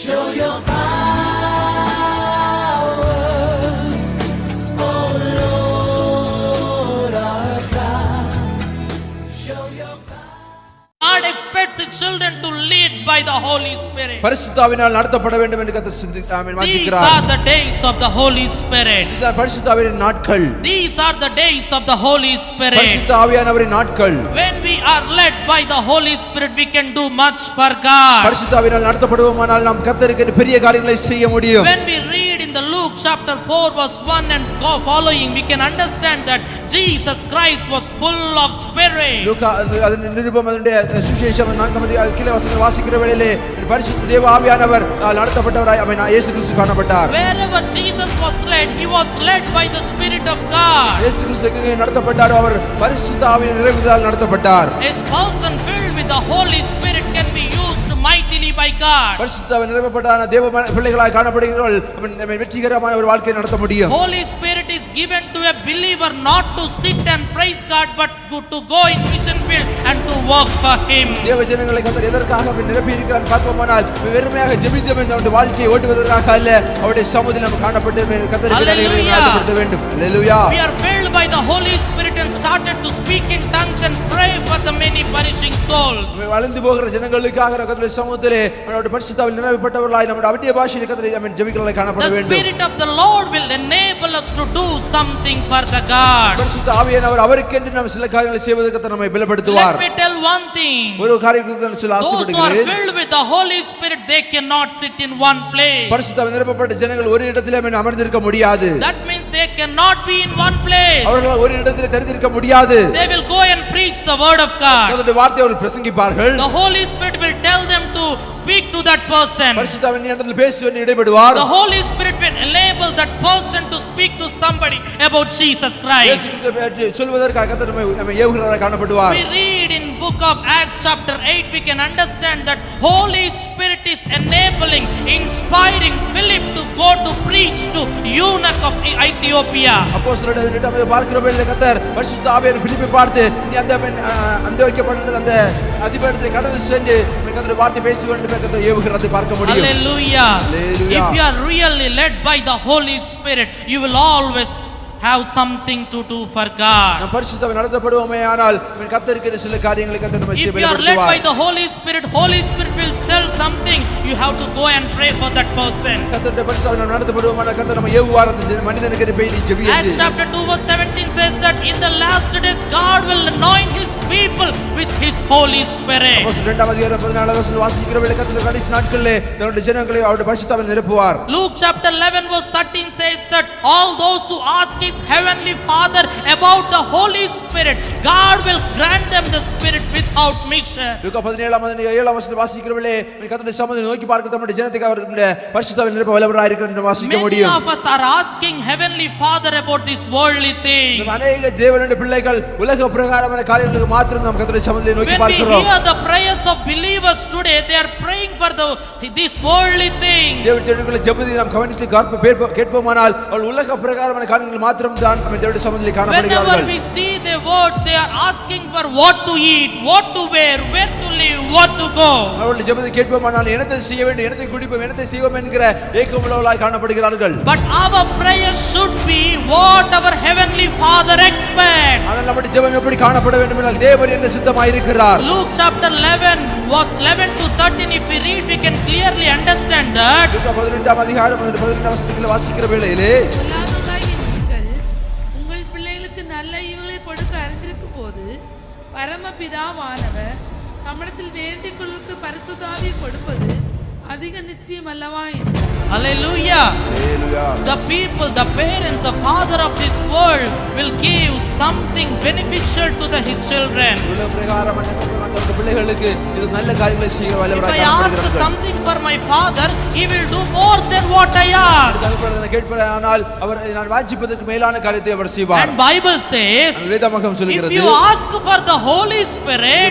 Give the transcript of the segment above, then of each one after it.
Show your power, oh Lord our God. Show your God expects his children to lead by the Holy Spirit. பரிசுத்தாவினால் நடத்தப்பட வேண்டும் என்று கர்த்தர் These வாஞ்சிக்கிறார். are the days of the Holy Spirit. இதுதான் பரிசுத்தாவின் நாட்கள். These are the days of the Holy Spirit. பரிசுத்த ஆவியானவரின் நாட்கள். When we are led by the Holy Spirit, we can do much for God. பரிசுத்தாவினால் நடத்தப்படுவோமானால் நாம் கர்த்தருக்கு பெரிய காரியங்களை செய்ய முடியும். When we read in the Luke chapter 4 verse 1 and following, we can understand that Jesus Christ was full of spirit. லூக்கா அதன் நிருபம் அதனுடைய சுவிசேஷம் 4 கீழே வசனம் வாசிக்கிற வேளையிலே பரிசுத்த தேவ ஆவியானவர் நடத்தப்பட்டவராய் இயேசு கிறிஸ்து காணப்பட்டார். Wherever Jesus was led, he was led by the Spirit of God. இயேசு கிறிஸ்து எங்கே நடத்தப்பட்டாரோ அவர் பரிசுத்த ஆவியின் நிறைவினால் நடத்தப்பட்டார். A person filled with the Holy Spirit can be used mightily by God. பரிசுத்த ஆவியின் நிறைவுப்பட்டான தேவ பிள்ளைகளாய் காணப்படுகிறவர்கள் வெற்றிகரமான ஒரு வாழ்க்கை நடத்த முடியும். Holy Spirit is given to a believer not to sit and praise God, but to go in mission field and to work for him. தேவ ஜனங்களை கர்த்தர் எதற்காக நிரப்பி இருக்கிறார் பார்ப்போமானால் வெறுமையாக ஜெபித்து நம்முடைய வாழ்க்கையை ஓட்டுவதற்காக அல்ல, அவருடைய சமூகத்தில் நாம் காணப்பட்டு கர்த்தருக்கு நன்றிப்படுத்த வேண்டும். ஹalleluya. We are filled by the Holy Spirit and started to speak in tongues and pray for the many perishing souls. வளர்ந்து போகிற ஜனங்களுக்காக கர்த்தருடைய சமூகத்திலே நம்முடைய பரிசுத்த ஆவியில் நிறைவுப்பட்டவர்களாய் நம்முடைய அவருடைய பாஷையில் கர்த்தரை ஜெபிக்கலாய் காணப்பட வேண்டும். The Spirit of the Lord will enable us to do something for the God. பரிசுத்த ஆவியானவர் அவருக்கென்று நாம் சில காரியங்களை செய்வதற்கு கர்த்தர் நம்மை பலப்படுத்துவார். Let me tell one thing. ஒரு காரியத்தை சொல்ல ஆசைப்படுகிறேன். Those who are filled with the Holy Spirit, they cannot sit in one place. பரிசுத்த ஆவியில் நிரப்பப்பட்ட ஜனங்கள் ஒரு இடத்திலே அமர்ந்திருக்க முடியாது. That means they cannot be in one place. அவர்கள் ஒரு இடத்திலே தரித்திருக்க முடியாது. They will go and preach the word of God. கர்த்தருடைய வார்த்தையை அவர்கள் பிரசங்கிப்பார்கள். The Holy Spirit will tell them to speak to that person. பரிசுத்த ஆவியின் நியந்திரத்தில் பேசுவதற்கு இடைப்படுவார். The Holy Spirit will enable that person to speak to somebody about Jesus Christ. சொல்வதற்காக கர்த்தர் நம்மை ஏவுகிறவராய் காணப்படுவார். We read in book of Acts chapter 8, we can understand that Holy Spirit is enabling, inspiring Philip to go to preach to eunuch of Ethiopia. அப்போஸ்தலருடைய நிமித்தம் பார்க்கிற வேளையில் கர்த்தர் பரிசுத்த ஆவியை பிலிப்பை பார்த்து நீ அந்த வைக்கப்பட்ட அந்த அதிபதியை கடந்து சென்று கர்த்தருடைய வார்த்தை பேச வேண்டும் என்று கர்த்தர் ஏவுகிறதை பார்க்க முடியும். Hallelujah. If you are really led by the Holy Spirit, you will always have something to do for God. நாம் பரிசுத்தவான் நடத்தப்படுவோமேயானால் கர்த்தருக்கு சில காரியங்களை கர்த்தர் நம்மை செய்ய பலப்படுத்துவார். If you are led by the Holy Spirit, Holy Spirit will tell something. You have to go and pray for that person. கர்த்தருடைய பரிசுத்தவான் நடத்தப்படுவோமானால் கர்த்தர் நம்மை ஏவுவார். அந்த மனிதனுக்கு போய் நீ JP. Acts chapter 2 verse 17 says that in the last days God will anoint his people with his Holy Spirit. அப்போஸ்தலர் 2 அதிகாரம் 14 வசனம் வாசிக்கிற வேளையில் கர்த்தர் கடைசி நாட்களிலே தன்னுடைய ஜனங்களை அவருடைய பரிசுத்தவான் நிரப்புவார். Luke chapter 11 verse 13 says that all those who ask his heavenly Father about the Holy Spirit, God will grant them the Spirit without measure. லூக்கா 17 வசனம் வாசிக்கிற வேளையில் கர்த்தருடைய சமூகத்தை நோக்கி பார்க்க நம்முடைய ஜனத்துக்கு அவருடைய பரிசுத்தவான் நிரப்ப வல்லவராய் இருக்கிறார் என்று வாசிக்க முடியும். Many of us are asking heavenly Father about these worldly things. அநேக தேவனுடைய பிள்ளைகள் உலக பிரகாரமான காரியங்களுக்கு மாத்திரம் நாம் கர்த்தருடைய சமூகத்தை நோக்கி பார்க்கிறோம். When we hear the prayers of believers today, they are praying for these worldly things. தேவனுடைய ஜெபத்தை நாம் கவனித்து கேட்போமானால் அவர்கள் உலக பிரகாரமான காரியங்கள் மாத்திரம் தான் நம்ம தேவனுடைய சமூகத்தில் காணப்படுகிறார்கள். Whenever we see their words, they are asking for what to eat, what to wear, where to live, what to go. அவர்கள் ஜெபத்தை கேட்போமானால் என்னத்தை செய்ய வேண்டும், என்னத்தை குடிப்போம், என்னத்தை செய்வோம் என்கிற ஏக்கமுள்ளவர்களாய் காணப்படுகிறார்கள். But our prayer should be what our heavenly Father expects. ஆனால் நம்முடைய ஜெபம் எப்படி காணப்பட வேண்டும் என்றால் தேவன் என்ன சித்தமாய் இருக்கிறார். Luke chapter 11 verse 11 to 13, if we read, we can clearly understand that. லூக்கா 18 அதிகாரம் 18 வசனத்தில் வாசிக்கிற வேளையிலே உங்கள் பிள்ளைகளுக்கு நல்ல ஈவுகளை கொடுக்க அறிந்திருக்கும் போது பரமபிதாவானவர் நம்மிடத்தில் வேண்டிக் கொள்ளுக்கு பரிசுத்த ஆவியை கொடுப்பது அதிக நிச்சயம் அல்லவா? Hallelujah. The people, the parents, the father of this world will give something beneficial to his children. If I ask something for my father, he will do more than what I ask. And Bible says, if you ask for the Holy Spirit,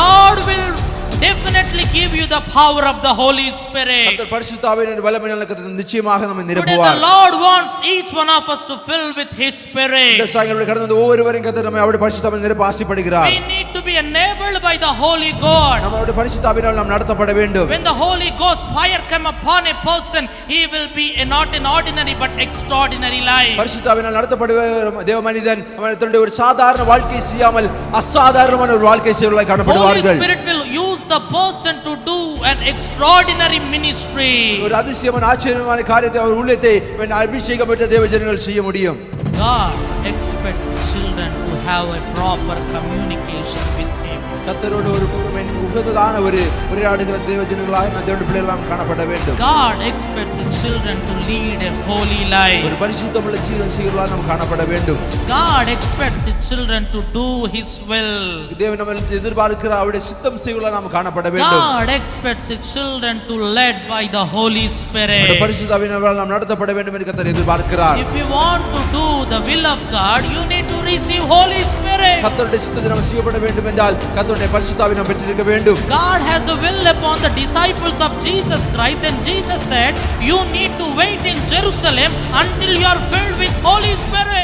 Lord will definitely give you the power of the Holy Spirit. கர்த்தர் பரிசுத்த ஆவியின் வல்லமையினால கர்த்தர் நிச்சயமாக நம்மை Today the நிரப்புவார். Lord wants each one of us to fill with His இந்த Spirit. சாயங்காலம் கடந்து வந்த ஒவ்வொருவரையும் கர்த்தர் நம்மை அவருடைய பரிசுத்த ஆவியினால் நிரப்ப ஆசைப்படுகிறார். We need to be enabled by the Holy God. நம்மளுடைய பரிசுத்த ஆவியினால் நாம் நடத்தப்பட வேண்டும். When the Holy Ghost fire come upon a person, he will be not an ordinary but extraordinary life. பரிசுத்த ஆவியினால் நடத்தப்படுகிற தேவ மனிதன் அவன் தன்னுடைய ஒரு சாதாரண வாழ்க்கை செய்யாமல் அசாதாரணமான ஒரு வாழ்க்கை செய்வர்களாய் Holy காணப்படுவார்கள். Spirit will use the person to do an extraordinary ministry. ஒரு அதிசயமான ஆச்சரியமான காரியத்தை அவர் உள்ளத்தை அபிஷேகம் பெற்ற தேவ ஜனங்கள் செய்ய முடியும். God expects children to have a proper communication with Him. கர்த்தரோடு ஒரு உகந்ததான ஒரு உரையாடுகிற தேவ ஜனங்களாய் நாம் தேவனுடைய பிள்ளைகளாம் காணப்பட வேண்டும். God expects children to lead a holy life. ஒரு பரிசுத்தமுள்ள ஜீவன் செய்கிறவர்களாய் நாம் காணப்பட வேண்டும். God expects children to do His will. தேவன் நம்மிடத்தில் எதிர்பார்க்கிற அவருடைய சித்தம் செய்கிறவர்களாய் நாம் காணப்பட வேண்டும். God expects children to led by the Holy Spirit. பரிசுத்த ஆவியினால் நாம் நடத்தப்பட வேண்டும் என்று கர்த்தர் எதிர்பார்க்கிறார். If you want to do the will of God, you need to receive Holy Spirit. கர்த்தருடைய சித்தத்தை நாம் செய்யப்பட வேண்டும் என்றால் கர்த்தருடைய பரிசுத்த ஆவியை நாம் பெற்றிருக்க வேண்டும். God has a will upon the disciples of Jesus Christ. Then Jesus said, you need to wait in Jerusalem until you are filled with Holy Spirit.